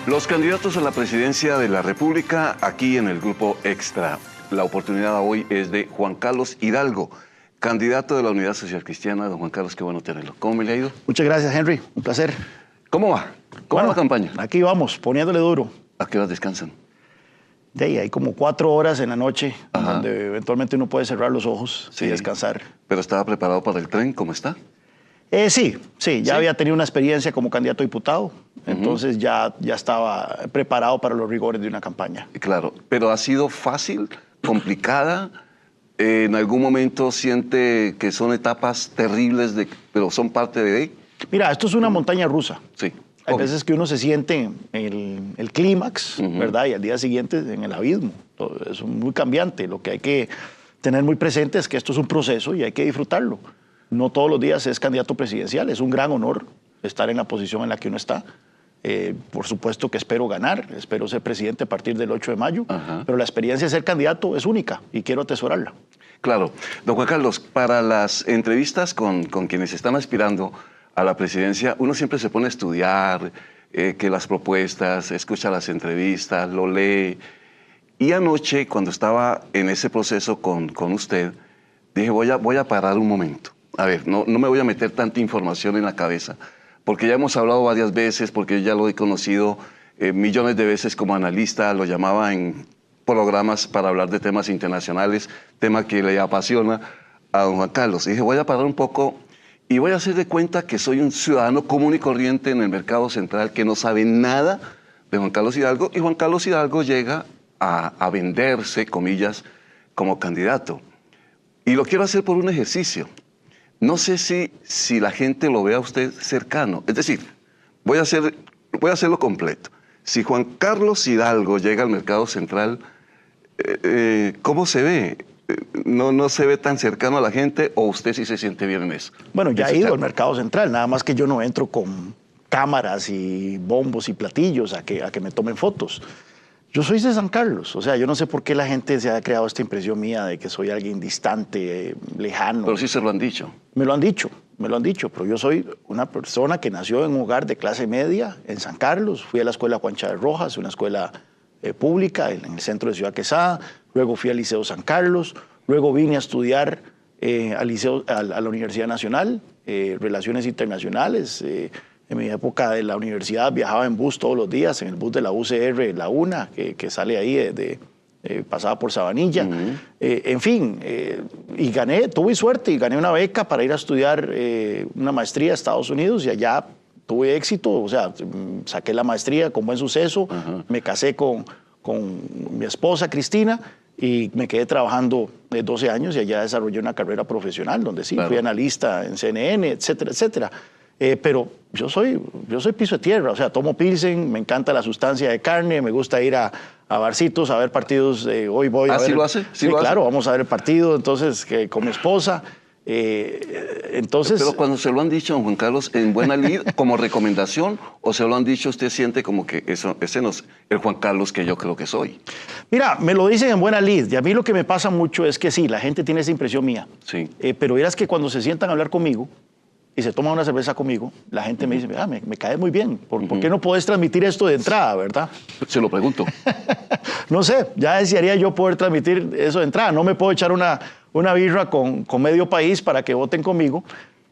Los candidatos a la presidencia de la República aquí en el Grupo Extra. La oportunidad hoy es de Juan Carlos Hidalgo, candidato de la Unidad Social Cristiana. Don Juan Carlos, qué bueno tenerlo. ¿Cómo me le ha ido? Muchas gracias, Henry. Un placer. ¿Cómo va? ¿Cómo va la campaña? Aquí vamos, poniéndole duro. ¿A qué horas descansan? De ahí hay como 4 horas en la noche, donde eventualmente uno puede cerrar los ojos y descansar. ¿Pero estaba preparado para el tren? ¿Cómo está? Sí, ya había tenido una experiencia como candidato a diputado, entonces ya estaba preparado para los rigores de una campaña. Claro, pero ¿ha sido fácil, complicada? ¿En algún momento siente que son etapas terribles, pero son parte de ahí? Mira, esto es una montaña rusa. Sí. Hay veces que uno se siente en el clímax, ¿verdad? Y al día siguiente en el abismo. Es muy cambiante. Lo que hay que tener muy presente es que esto es un proceso y hay que disfrutarlo. No todos los días es candidato presidencial. Es un gran honor estar en la posición en la que uno está. Por supuesto que espero ganar, espero ser presidente a partir del 8 de mayo, pero la experiencia de ser candidato es única y quiero atesorarla. Claro. Don Juan Carlos, para las entrevistas con quienes están aspirando a la presidencia, uno siempre se pone a estudiar que las propuestas, escucha las entrevistas, lo lee. Y anoche, cuando estaba en ese proceso con usted, dije, voy a parar un momento. A ver, no me voy a meter tanta información en la cabeza, porque ya hemos hablado varias veces, porque ya lo he conocido millones de veces como analista, lo llamaba en programas para hablar de temas internacionales, tema que le apasiona a don Juan Carlos. Y dije, voy a parar un poco y voy a hacer de cuenta que soy un ciudadano común y corriente en el mercado central que no sabe nada de Juan Carlos Hidalgo, y Juan Carlos Hidalgo llega a venderse, comillas, como candidato. Y lo quiero hacer por un ejercicio. No sé si la gente lo ve a usted cercano. Es decir, voy a hacerlo completo. Si Juan Carlos Hidalgo llega al mercado central, ¿cómo se ve? ¿No se ve tan cercano a la gente o usted sí se siente bien en eso? Bueno, ya he ido al mercado central, nada más que yo no entro con cámaras y bombos y platillos a que me tomen fotos. Yo soy de San Carlos, o sea, yo no sé por qué la gente se ha creado esta impresión mía de que soy alguien distante, lejano. Pero sí se lo han dicho. Me lo han dicho, pero yo soy una persona que nació en un hogar de clase media en San Carlos, fui a la escuela Juan Chávez Rojas, una escuela pública en el centro de Ciudad Quesada, luego fui al Liceo San Carlos, luego vine a estudiar a la Universidad Nacional, Relaciones Internacionales. En mi época de la universidad viajaba en bus todos los días, en el bus de la UCR, la UNA, que sale ahí pasaba por Sabanilla. En fin, y tuve suerte y gané una beca para ir a estudiar una maestría a Estados Unidos y allá tuve éxito, o sea, saqué la maestría con buen suceso, me casé con mi esposa Cristina y me quedé trabajando 12 años y allá desarrollé una carrera profesional donde fui analista en CNN, etcétera, etcétera. Pero yo soy piso de tierra, o sea, tomo pilsen, me encanta la sustancia de carne, me gusta ir a barcitos a ver partidos. Hoy voy a ver. ¿Sí lo hace? Sí, claro, vamos a ver el partido, entonces, con mi esposa. Pero cuando se lo han dicho, don Juan Carlos, en buena lid, como recomendación, o se lo han dicho, usted siente como que ese no es el Juan Carlos que yo creo que soy. Mira, me lo dicen en buena lid, y a mí lo que me pasa mucho es que sí, la gente tiene esa impresión mía. Sí. Pero verás que cuando se sientan a hablar conmigo, y se toma una cerveza conmigo, la gente me dice, me cae muy bien, ¿por qué no podés transmitir esto de entrada, verdad? Se lo pregunto. No sé, ya desearía yo poder transmitir eso de entrada. No me puedo echar una birra con medio país para que voten conmigo,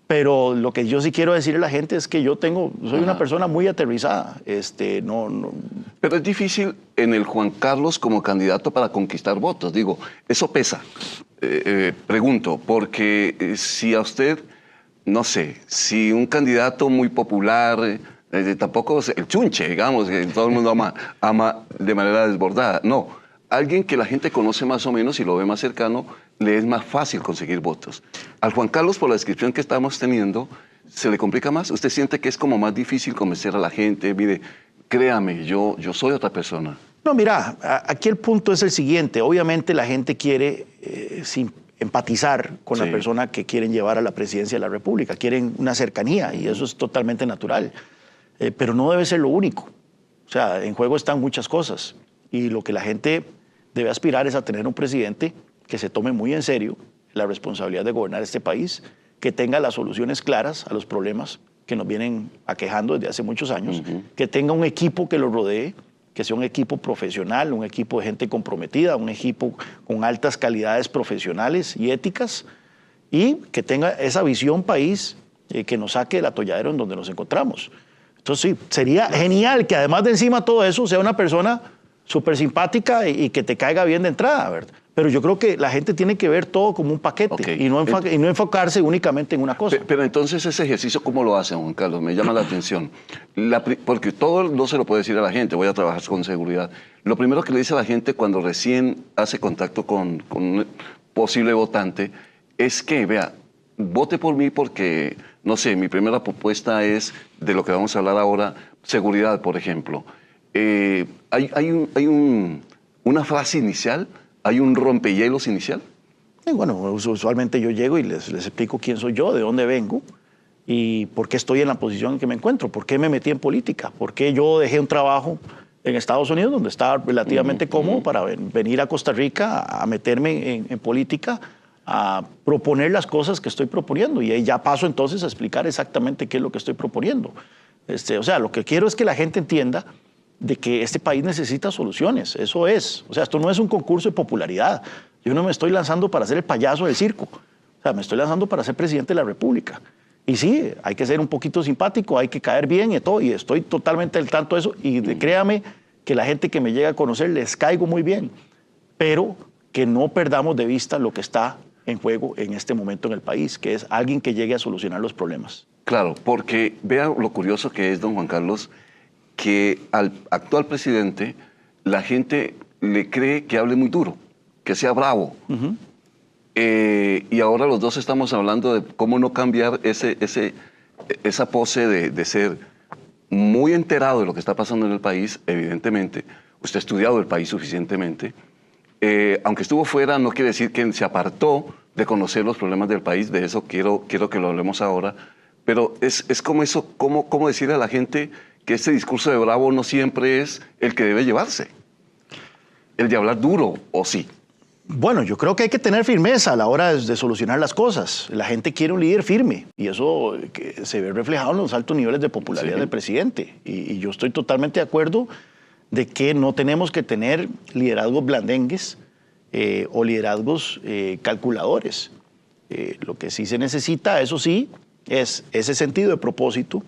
pero lo que yo sí quiero decirle a la gente es que soy una persona muy aterrizada. Pero es difícil en el Juan Carlos como candidato para conquistar votos. Digo, eso pesa. Pregunto, porque si a usted... No sé, si un candidato muy popular, tampoco el chunche, digamos, que todo el mundo ama de manera desbordada. No, alguien que la gente conoce más o menos y lo ve más cercano, le es más fácil conseguir votos. Al Juan Carlos, por la descripción que estamos teniendo, ¿se le complica más? ¿Usted siente que es como más difícil convencer a la gente? Mire, créame, yo soy otra persona. No, mira, aquí el punto es el siguiente. Obviamente la gente quiere empatizar con la persona que quieren llevar a la presidencia de la República. Quieren una cercanía y eso es totalmente natural. Pero no debe ser lo único. O sea, en juego están muchas cosas. Y lo que la gente debe aspirar es a tener un presidente que se tome muy en serio la responsabilidad de gobernar este país, que tenga las soluciones claras a los problemas que nos vienen aquejando desde hace muchos años, que tenga un equipo que lo rodee, que sea un equipo profesional, un equipo de gente comprometida, un equipo con altas calidades profesionales y éticas, y que tenga esa visión país que nos saque del atolladero en donde nos encontramos. Entonces sí, sería genial que además de encima todo eso sea una persona súper simpática y que te caiga bien de entrada, ¿verdad? Pero yo creo que la gente tiene que ver todo como un paquete y no enfocarse únicamente en una cosa. Pero entonces ese ejercicio, ¿cómo lo hace, Juan Carlos? Me llama la atención. Porque todo no se lo puede decir a la gente, voy a trabajar con seguridad. Lo primero que le dice a la gente cuando recién hace contacto con un posible votante es que, vea, vote por mí porque, no sé, mi primera propuesta es, de lo que vamos a hablar ahora, seguridad, por ejemplo. Hay una frase inicial. ¿Hay un rompehielos inicial? Bueno, usualmente yo llego y les explico quién soy yo, de dónde vengo y por qué estoy en la posición en que me encuentro, por qué me metí en política, por qué yo dejé un trabajo en Estados Unidos donde estaba relativamente cómodo para venir a Costa Rica a meterme en política, a proponer las cosas que estoy proponiendo y ahí ya paso entonces a explicar exactamente qué es lo que estoy proponiendo. O sea, lo que quiero es que la gente entienda de que este país necesita soluciones, eso es. O sea, esto no es un concurso de popularidad. Yo no me estoy lanzando para ser el payaso del circo. O sea, me estoy lanzando para ser presidente de la República. Y sí, hay que ser un poquito simpático, hay que caer bien y todo, y estoy totalmente al tanto de eso. Y créame que la gente que me llega a conocer les caigo muy bien, pero que no perdamos de vista lo que está en juego en este momento en el país, que es alguien que llegue a solucionar los problemas. Claro, porque vea lo curioso que es, don Juan Carlos, que al actual presidente la gente le cree que hable muy duro, que sea bravo. Y ahora los dos estamos hablando de cómo no cambiar esa pose de ser muy enterado de lo que está pasando en el país, evidentemente. Usted ha estudiado el país suficientemente. Aunque estuvo fuera, no quiere decir que se apartó de conocer los problemas del país. De eso quiero que lo hablemos ahora. Pero es como eso, cómo decirle a la gente que este discurso de bravo no siempre es el que debe llevarse. El de hablar duro, ¿o sí? Bueno, yo creo que hay que tener firmeza a la hora de solucionar las cosas. La gente quiere un líder firme y eso se ve reflejado en los altos niveles de popularidad del presidente. Y yo estoy totalmente de acuerdo de que no tenemos que tener liderazgos blandengues o liderazgos calculadores. Lo que sí se necesita, eso sí, es ese sentido de propósito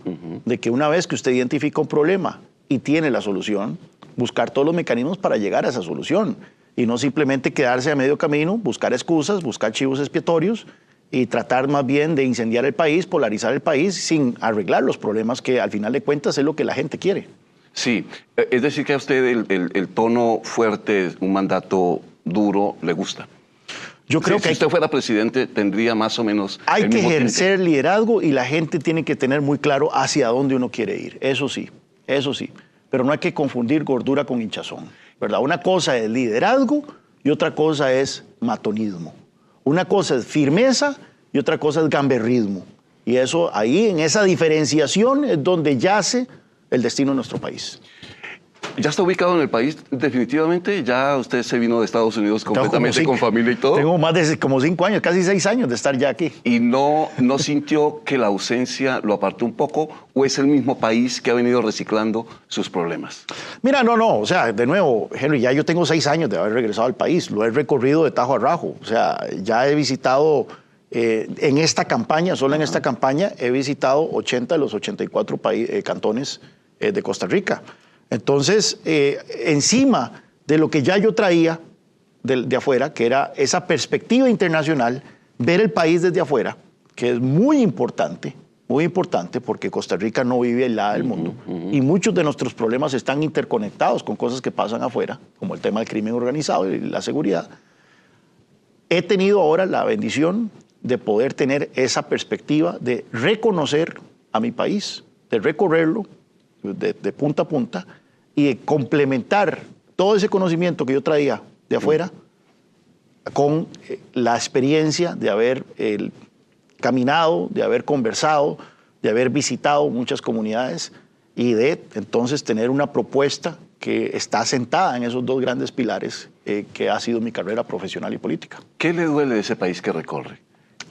de que una vez que usted identifica un problema y tiene la solución, buscar todos los mecanismos para llegar a esa solución y no simplemente quedarse a medio camino, buscar excusas, buscar chivos expiatorios y tratar más bien de incendiar el país, polarizar el país sin arreglar los problemas que al final de cuentas es lo que la gente quiere. Sí, es decir que a usted el tono fuerte, un mandato duro, le gusta. Yo creo que si usted fuera presidente tendría más o menos hay que ejercer liderazgo y la gente tiene que tener muy claro hacia dónde uno quiere ir, eso sí, pero no hay que confundir gordura con hinchazón, ¿verdad? Una cosa es liderazgo y otra cosa es matonismo. Una cosa es firmeza y otra cosa es gamberrismo. Y eso ahí, en esa diferenciación, es donde yace el destino de nuestro país. ¿Ya está ubicado en el país definitivamente? ¿Ya usted se vino de Estados Unidos completamente con familia y todo? Tengo más de como 5 años, casi 6 años de estar ya aquí. ¿Y no sintió que la ausencia lo apartó un poco o es el mismo país que ha venido reciclando sus problemas? Mira, no, o sea, de nuevo, Henry, ya yo tengo 6 años de haber regresado al país, lo he recorrido de tajo a rajo, o sea, ya he visitado en esta campaña, solo en esta campaña, he visitado 80 de los 84 cantones de Costa Rica. Entonces, encima de lo que ya yo traía de afuera, que era esa perspectiva internacional, ver el país desde afuera, que es muy importante porque Costa Rica no vive aislada del mundo y muchos de nuestros problemas están interconectados con cosas que pasan afuera, como el tema del crimen organizado y la seguridad. He tenido ahora la bendición de poder tener esa perspectiva de reconocer a mi país, de recorrerlo, de punta a punta y de complementar todo ese conocimiento que yo traía de afuera con la experiencia de haber caminado, de haber conversado, de haber visitado muchas comunidades y de entonces tener una propuesta que está sentada en esos 2 grandes pilares que ha sido mi carrera profesional y política. ¿Qué le duele de ese país que recorre?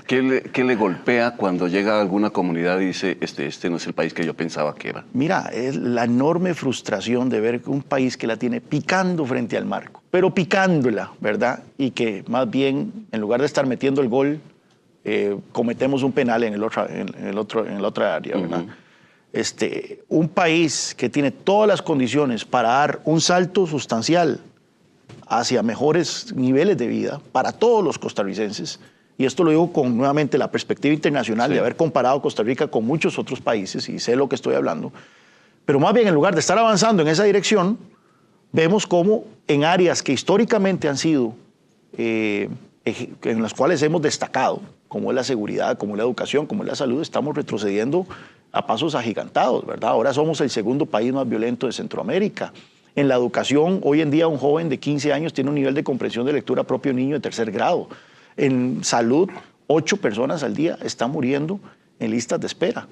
¿Qué le golpea cuando llega a alguna comunidad y dice, este no es el país que yo pensaba que era? Mira, es la enorme frustración de ver un país que la tiene picando frente al marco, pero picándola, ¿verdad? Y que más bien, en lugar de estar metiendo el gol, cometemos un penal en la otra área, ¿verdad? Un país que tiene todas las condiciones para dar un salto sustancial hacia mejores niveles de vida para todos los costarricenses, y esto lo digo con nuevamente la perspectiva internacional de haber comparado Costa Rica con muchos otros países, y sé lo que estoy hablando, pero más bien en lugar de estar avanzando en esa dirección, vemos cómo en áreas que históricamente han sido, en las cuales hemos destacado, como es la seguridad, como es la educación, como es la salud, estamos retrocediendo a pasos agigantados, ¿verdad? Ahora somos el segundo país más violento de Centroamérica. En la educación, hoy en día un joven de 15 años tiene un nivel de comprensión de lectura propio niño de tercer grado. En salud, 8 personas al día están muriendo en listas de espera.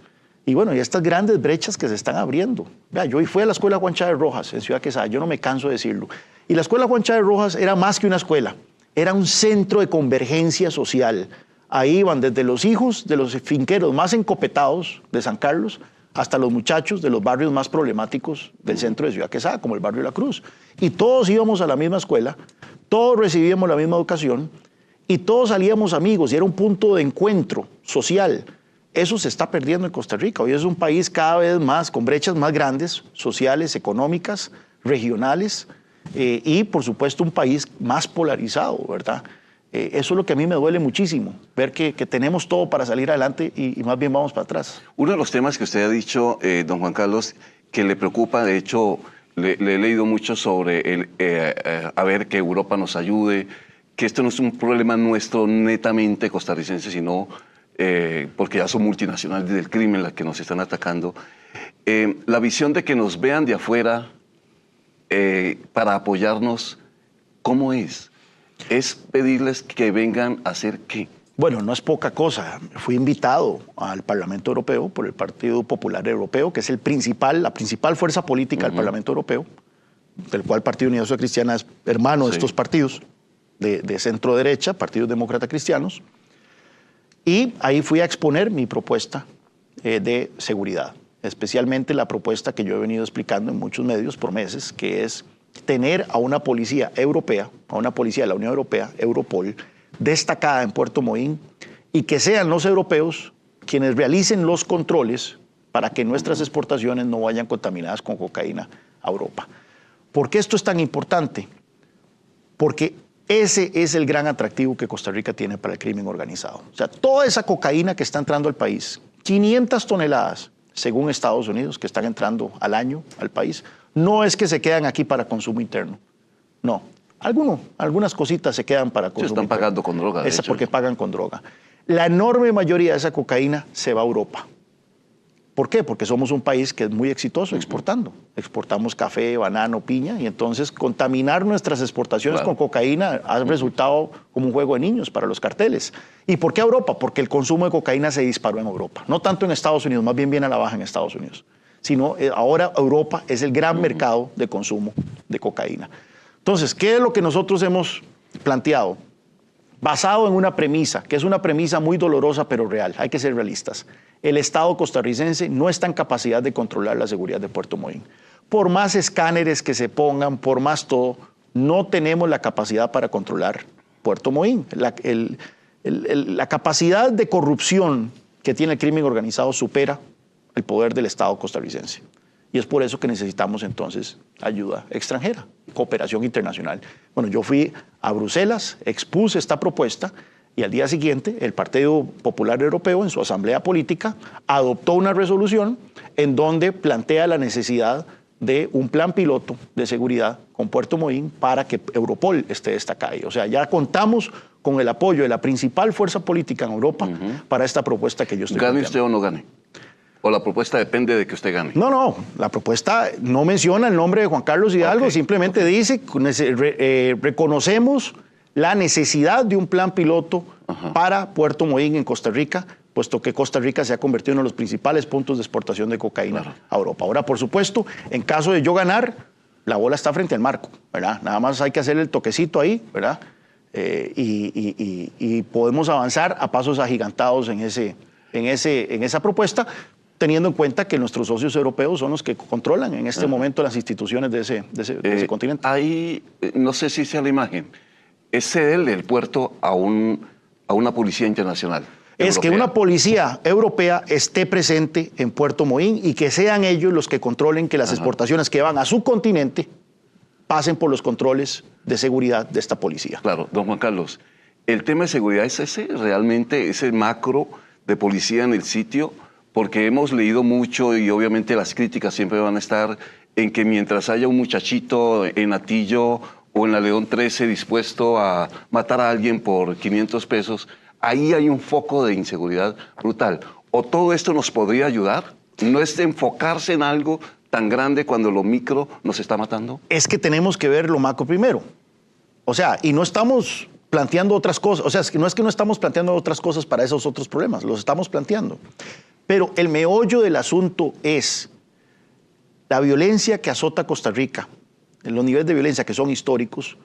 Y bueno, y estas grandes brechas que se están abriendo. Vea, yo fui a la escuela Juan Chávez Rojas en Ciudad Quesada, yo no me canso de decirlo. Y la escuela Juan Chávez Rojas era más que una escuela, era un centro de convergencia social. Ahí iban desde los hijos de los finqueros más encopetados de San Carlos hasta los muchachos de los barrios más problemáticos del centro de Ciudad Quesada, como el barrio La Cruz. Y todos íbamos a la misma escuela, todos recibíamos la misma educación y todos salíamos amigos y era un punto de encuentro social. Eso se está perdiendo en Costa Rica. Hoy es un país cada vez más con brechas más grandes, sociales, económicas, regionales y por supuesto un país más polarizado, ¿verdad? Eso es lo que a mí me duele muchísimo, ver que tenemos todo para salir adelante y más bien vamos para atrás. Uno de los temas que usted ha dicho, don Juan Carlos, que le preocupa, de hecho, le he leído mucho sobre a ver que Europa nos ayude, que esto no es un problema nuestro netamente costarricense, sino porque ya son multinacionales del crimen las que nos están atacando. La visión de que nos vean de afuera para apoyarnos, ¿cómo es? ¿Es pedirles que vengan a hacer qué? Bueno, no es poca cosa. Fui invitado al Parlamento Europeo por el Partido Popular Europeo, que es la principal fuerza política del Parlamento Europeo, del cual Partido Unidad Social Cristiana es hermano de estos partidos de centro derecha, partidos demócratas cristianos. Y ahí fui a exponer mi propuesta de seguridad, especialmente la propuesta que yo he venido explicando en muchos medios por meses, que es tener a una policía europea, a una policía de la Unión Europea, Europol, destacada en Puerto Moín, y que sean los europeos quienes realicen los controles para que nuestras exportaciones no vayan contaminadas con cocaína a Europa. ¿Por qué esto es tan importante? Porque ese es el gran atractivo que Costa Rica tiene para el crimen organizado. O sea, toda esa cocaína que está entrando al país, 500 toneladas, según Estados Unidos, que están entrando al año al país, no es que se quedan aquí para consumo interno. No. Algunas cositas se quedan para consumo interno. Están pagando con droga, de hecho. Porque pagan con droga. La enorme mayoría de esa cocaína se va a Europa. ¿Por qué? Porque somos un país que es muy exitoso exportando. Exportamos café, banano, piña, y entonces contaminar nuestras exportaciones con cocaína ha resultado como un juego de niños para los carteles. ¿Y por qué Europa? Porque el consumo de cocaína se disparó en Europa. No tanto en Estados Unidos, más bien viene a la baja en Estados Unidos. Sino ahora Europa es el gran mercado de consumo de cocaína. Entonces, ¿qué es lo que nosotros hemos planteado? Basado en una premisa, que es una premisa muy dolorosa pero real, hay que ser realistas. El Estado costarricense no está en capacidad de controlar la seguridad de Puerto Moín. Por más escáneres que se pongan, por más todo, no tenemos la capacidad para controlar Puerto Moín. La capacidad de corrupción que tiene el crimen organizado supera el poder del Estado costarricense. Y es por eso que necesitamos entonces ayuda extranjera, cooperación internacional. Bueno, yo fui a Bruselas, expuse esta propuesta y al día siguiente el Partido Popular Europeo en su asamblea política adoptó una resolución en donde plantea la necesidad de un plan piloto de seguridad con Puerto Moín para que Europol esté destacada ahí. O sea, ya contamos con el apoyo de la principal fuerza política en Europa para esta propuesta que yo estoy planteando. ¿Gane usted o no gane? ¿O la propuesta depende de que usted gane? No, la propuesta no menciona el nombre de Juan Carlos Hidalgo, simplemente dice, reconocemos la necesidad de un plan piloto para Puerto Moín en Costa Rica, puesto que Costa Rica se ha convertido en uno de los principales puntos de exportación de cocaína a Europa. Ahora, por supuesto, en caso de yo ganar, la bola está frente al marco, ¿verdad? Nada más hay que hacer el toquecito ahí, ¿verdad? y podemos avanzar a pasos agigantados en esa propuesta, teniendo en cuenta que nuestros socios europeos son los que controlan en este momento las instituciones de ese continente. Ahí, no sé si sea la imagen, es cederle el puerto a una policía internacional. Es que una policía europea esté presente en Puerto Moín y que sean ellos los que controlen que las exportaciones que van a su continente pasen por los controles de seguridad de esta policía. Claro, don Juan Carlos, el tema de seguridad es ese macro de policía en el sitio, porque hemos leído mucho y obviamente las críticas siempre van a estar en que mientras haya un muchachito en Atillo o en la León 13 dispuesto a matar a alguien por 500 pesos, ahí hay un foco de inseguridad brutal. ¿O todo esto nos podría ayudar? ¿No es de enfocarse en algo tan grande cuando lo micro nos está matando? Es que tenemos que ver lo macro primero. O sea, y no estamos planteando otras cosas. O sea, no es que no estamos planteando otras cosas para esos otros problemas, los estamos planteando. Pero el meollo del asunto es la violencia que azota a Costa Rica, los niveles de violencia que son históricos,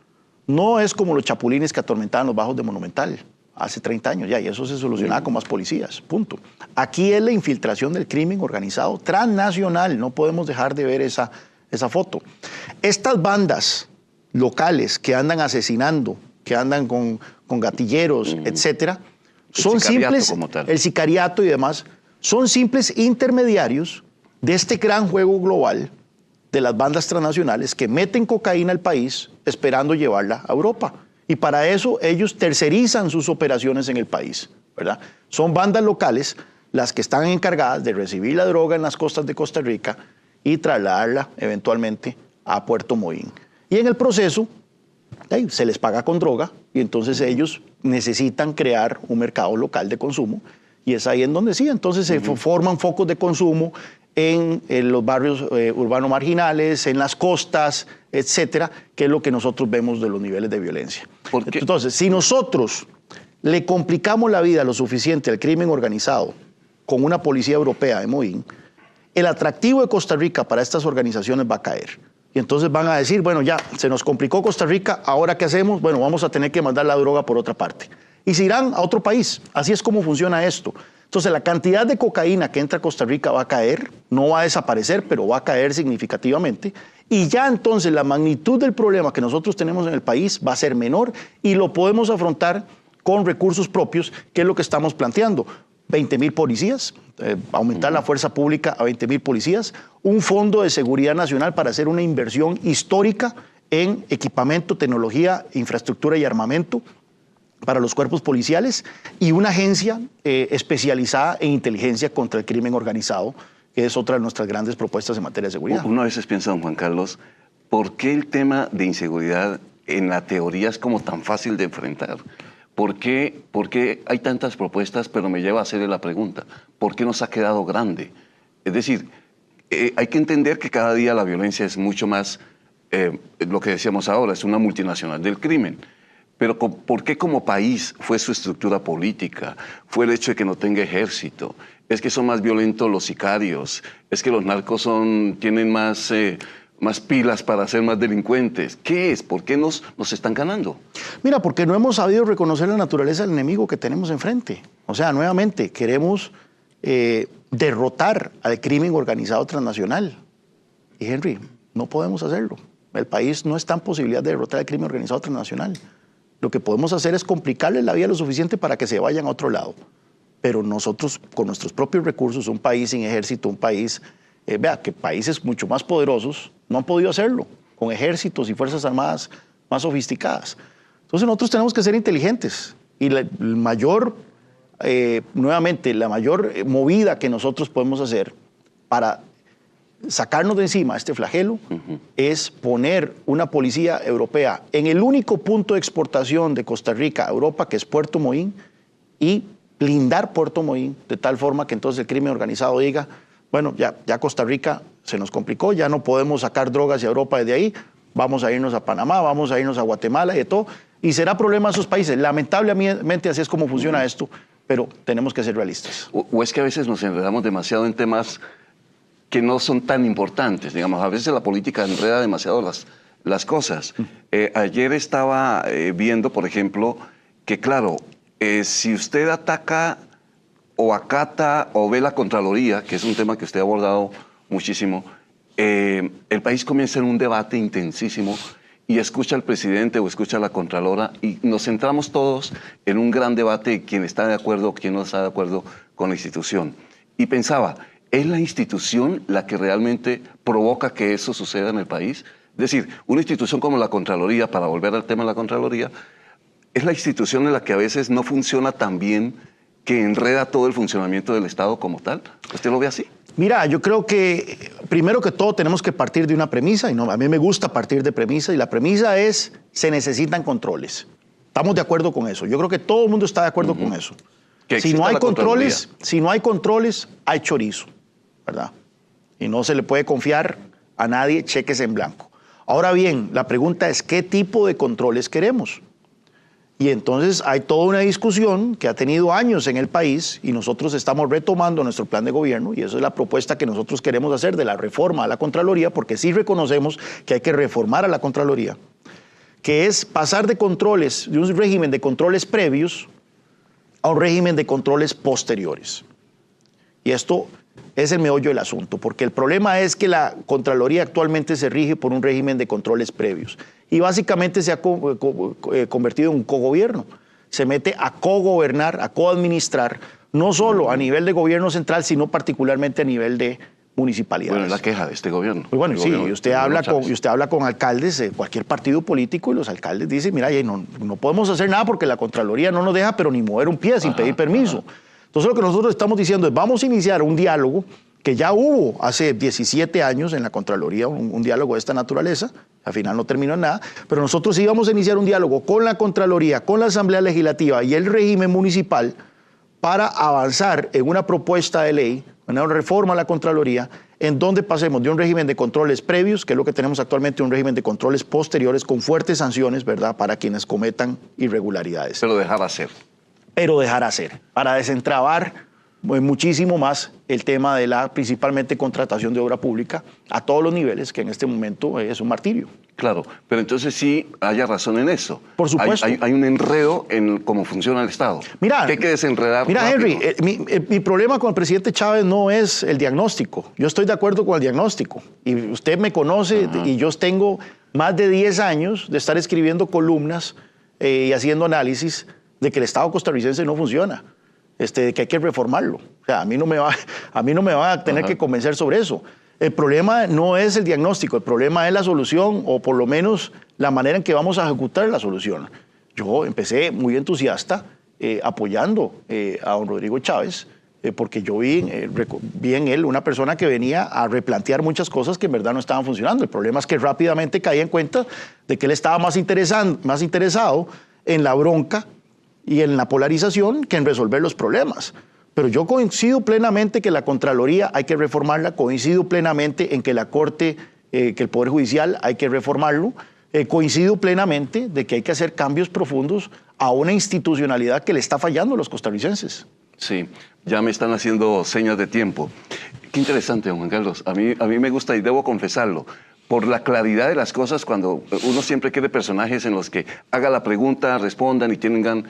no es como los chapulines que atormentaban los bajos de Monumental hace 30 años ya, y eso se solucionaba con más policías, punto. Aquí es la infiltración del crimen organizado transnacional, no podemos dejar de ver esa foto. Estas bandas locales que andan asesinando, que andan con gatilleros, etcétera, son simples, el sicariato y demás, son simples intermediarios de este gran juego global de las bandas transnacionales que meten cocaína al país esperando llevarla a Europa. Y para eso ellos tercerizan sus operaciones en el país, ¿verdad? Son bandas locales las que están encargadas de recibir la droga en las costas de Costa Rica y trasladarla eventualmente a Puerto Moín. Y en el proceso se les paga con droga y entonces ellos necesitan crear un mercado local de consumo y es ahí en donde sí, entonces se forman focos de consumo en los barrios urbanos marginales, en las costas, etcétera, que es lo que nosotros vemos de los niveles de violencia. Entonces, si nosotros le complicamos la vida lo suficiente al crimen organizado con una policía europea de Moín, el atractivo de Costa Rica para estas organizaciones va a caer. Y entonces van a decir, bueno, ya se nos complicó Costa Rica, ¿ahora qué hacemos? Bueno, vamos a tener que mandar la droga por otra parte. Y se irán a otro país. Así es como funciona esto. Entonces, la cantidad de cocaína que entra a Costa Rica va a caer, no va a desaparecer, pero va a caer significativamente. Y ya entonces la magnitud del problema que nosotros tenemos en el país va a ser menor y lo podemos afrontar con recursos propios, que es lo que estamos planteando. 20,000 policías, aumentar la fuerza pública a 20,000 policías, un fondo de seguridad nacional para hacer una inversión histórica en equipamiento, tecnología, infraestructura y armamento para los cuerpos policiales y una agencia especializada en inteligencia contra el crimen organizado, que es otra de nuestras grandes propuestas en materia de seguridad. Uno a veces piensa, don Juan Carlos, ¿por qué el tema de inseguridad en la teoría es como tan fácil de enfrentar? ¿Por qué hay tantas propuestas, pero me lleva a hacerle la pregunta, ¿por qué nos ha quedado grande? Es decir, hay que entender que cada día la violencia es mucho más, lo que decíamos ahora, es una multinacional del crimen. Pero ¿por qué como país fue su estructura política? Fue el hecho de que no tenga ejército. Es que son más violentos los sicarios. Es que los narcos tienen más pilas para ser más delincuentes. ¿Qué es? ¿Por qué nos están ganando? Mira, porque no hemos sabido reconocer la naturaleza del enemigo que tenemos enfrente. O sea, nuevamente, queremos derrotar al crimen organizado transnacional. Y Henry, no podemos hacerlo. El país no está en posibilidad de derrotar al crimen organizado transnacional. Lo que podemos hacer es complicarle la vida lo suficiente para que se vayan a otro lado. Pero nosotros, con nuestros propios recursos, un país sin ejército, un país, vea, que países mucho más poderosos no han podido hacerlo, con ejércitos y fuerzas armadas más sofisticadas. Entonces nosotros tenemos que ser inteligentes. Y nuevamente, la mayor movida que nosotros podemos hacer para sacarnos de encima este flagelo es poner una policía europea en el único punto de exportación de Costa Rica a Europa, que es Puerto Moín, y blindar Puerto Moín de tal forma que entonces el crimen organizado diga, bueno, ya Costa Rica se nos complicó, ya no podemos sacar drogas hacia Europa desde ahí, vamos a irnos a Panamá, vamos a irnos a Guatemala y de todo, y será problema de esos países. Lamentablemente así es como funciona esto, pero tenemos que ser realistas. O es que a veces nos enredamos demasiado en temas que no son tan importantes. Digamos, a veces la política enreda demasiado las cosas. Ayer estaba viendo, por ejemplo, que claro, si usted ataca o acata o ve la Contraloría, que es un tema que usted ha abordado muchísimo, el país comienza en un debate intensísimo y escucha al presidente o escucha a la Contralora y nos centramos todos en un gran debate de quién está de acuerdo o quién no está de acuerdo con la institución. Y pensaba, ¿es la institución la que realmente provoca que eso suceda en el país? Es decir, una institución como la Contraloría, para volver al tema de la Contraloría, es la institución en la que a veces no funciona tan bien, que enreda todo el funcionamiento del Estado como tal. ¿Usted lo ve así? Mira, yo creo que primero que todo tenemos que partir de una premisa, y no, a mí me gusta partir de premisa, y la premisa es, se necesitan controles. Estamos de acuerdo con eso. Yo creo que todo el mundo está de acuerdo con eso. Si no hay controles, hay chorizo, ¿verdad? Y no se le puede confiar a nadie cheques en blanco. Ahora bien, la pregunta es, ¿qué tipo de controles queremos? Y entonces hay toda una discusión que ha tenido años en el país y nosotros estamos retomando nuestro plan de gobierno y eso es la propuesta que nosotros queremos hacer de la reforma a la Contraloría, porque sí reconocemos que hay que reformar a la Contraloría, que es pasar de controles, de un régimen de controles previos a un régimen de controles posteriores. Y esto es el meollo del asunto, porque el problema es que la Contraloría actualmente se rige por un régimen de controles previos y básicamente se ha convertido en un cogobierno. Se mete a cogobernar, a coadministrar, no solo a nivel de gobierno central, sino particularmente a nivel de municipalidades. Bueno, es la queja de este gobierno. Pues bueno, sí, y usted habla con alcaldes de cualquier partido político y los alcaldes dicen, mira, no podemos hacer nada porque la Contraloría no nos deja, pero ni mover un pie sin pedir permiso. Entonces lo que nosotros estamos diciendo es, vamos a iniciar un diálogo que ya hubo hace 17 años en la Contraloría, un diálogo de esta naturaleza, al final no terminó en nada, pero nosotros sí vamos a iniciar un diálogo con la Contraloría, con la Asamblea Legislativa y el régimen municipal para avanzar en una propuesta de ley, una reforma a la Contraloría, en donde pasemos de un régimen de controles previos, que es lo que tenemos actualmente, a un régimen de controles posteriores con fuertes sanciones, ¿verdad?, para quienes cometan irregularidades. Pero dejar hacer. Para desentrabar muchísimo más el tema de la principalmente contratación de obra pública a todos los niveles, que en este momento es un martirio. Claro, pero entonces sí haya razón en eso. Por supuesto. Hay un enredo en cómo funciona el Estado. Mira, que hay que desenredar. Mira, rápido. Henry, mi problema con el presidente Chávez no es el diagnóstico. Yo estoy de acuerdo con el diagnóstico. Y usted me conoce y yo tengo más de 10 años de estar escribiendo columnas y haciendo análisis de que el Estado costarricense no funciona. De que hay que reformarlo. O sea, a mí no me va a tener que convencer sobre eso. El problema no es el diagnóstico, el problema es la solución o por lo menos la manera en que vamos a ejecutar la solución. Yo empecé muy entusiasta apoyando a don Rodrigo Chávez porque yo vi en él una persona que venía a replantear muchas cosas que en verdad no estaban funcionando. El problema es que rápidamente caí en cuenta de que él estaba más interesado en la bronca y en la polarización que en resolver los problemas. Pero yo coincido plenamente que la Contraloría hay que reformarla, coincido plenamente en que la Corte, que el Poder Judicial hay que reformarlo, coincido plenamente de que hay que hacer cambios profundos a una institucionalidad que le está fallando a los costarricenses. Sí, ya me están haciendo señas de tiempo. Qué interesante, don Juan Carlos. A mí me gusta y debo confesarlo. Por la claridad de las cosas, cuando uno siempre quiere personajes en los que haga la pregunta, respondan y tengan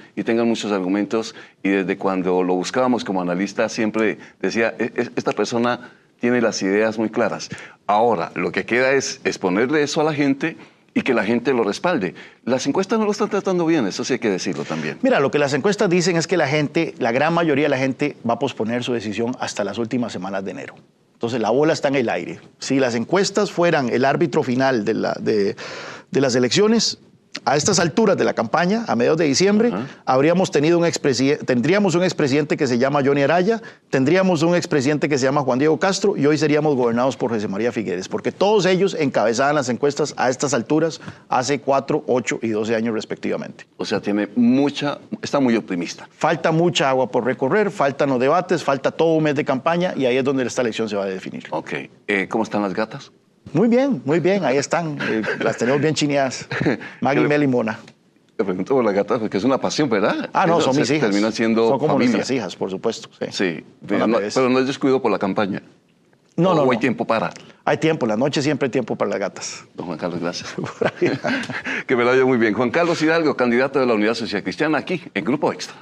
muchos argumentos, y desde cuando lo buscábamos como analista siempre decía, esta persona tiene las ideas muy claras. Ahora, lo que queda es exponerle eso a la gente y que la gente lo respalde. Las encuestas no lo están tratando bien, eso sí hay que decirlo también. Mira, lo que las encuestas dicen es que la gran mayoría de la gente va a posponer su decisión hasta las últimas semanas de enero. Entonces la bola está en el aire. Si las encuestas fueran el árbitro final de las elecciones, a estas alturas de la campaña, a mediados de diciembre, tendríamos un expresidente que se llama Johnny Araya, tendríamos un expresidente que se llama Juan Diego Castro y hoy seríamos gobernados por José María Figueres, porque todos ellos encabezaban las encuestas a estas alturas hace 4, 8 y 12 años respectivamente. O sea, está muy optimista. Falta mucha agua por recorrer, faltan los debates, falta todo un mes de campaña y ahí es donde esta elección se va a definir. Ok. ¿Cómo están las gatas? Muy bien, ahí están. Las tenemos bien chineadas. Maggie, Mel y Mona. Te pregunto por las gatas porque es una pasión, ¿verdad? No, son mis hijas. Terminan siendo son como familia. nuestras hijas, por supuesto. Sí, pero no es descuido por la campaña. No, ¿O no, hay no. tiempo para? Hay tiempo, la noche siempre hay tiempo para las gatas. Don Juan Carlos, gracias. Que me lo vaya muy bien. Juan Carlos Hidalgo, candidato de la Unidad Social Cristiana aquí en Grupo Extra.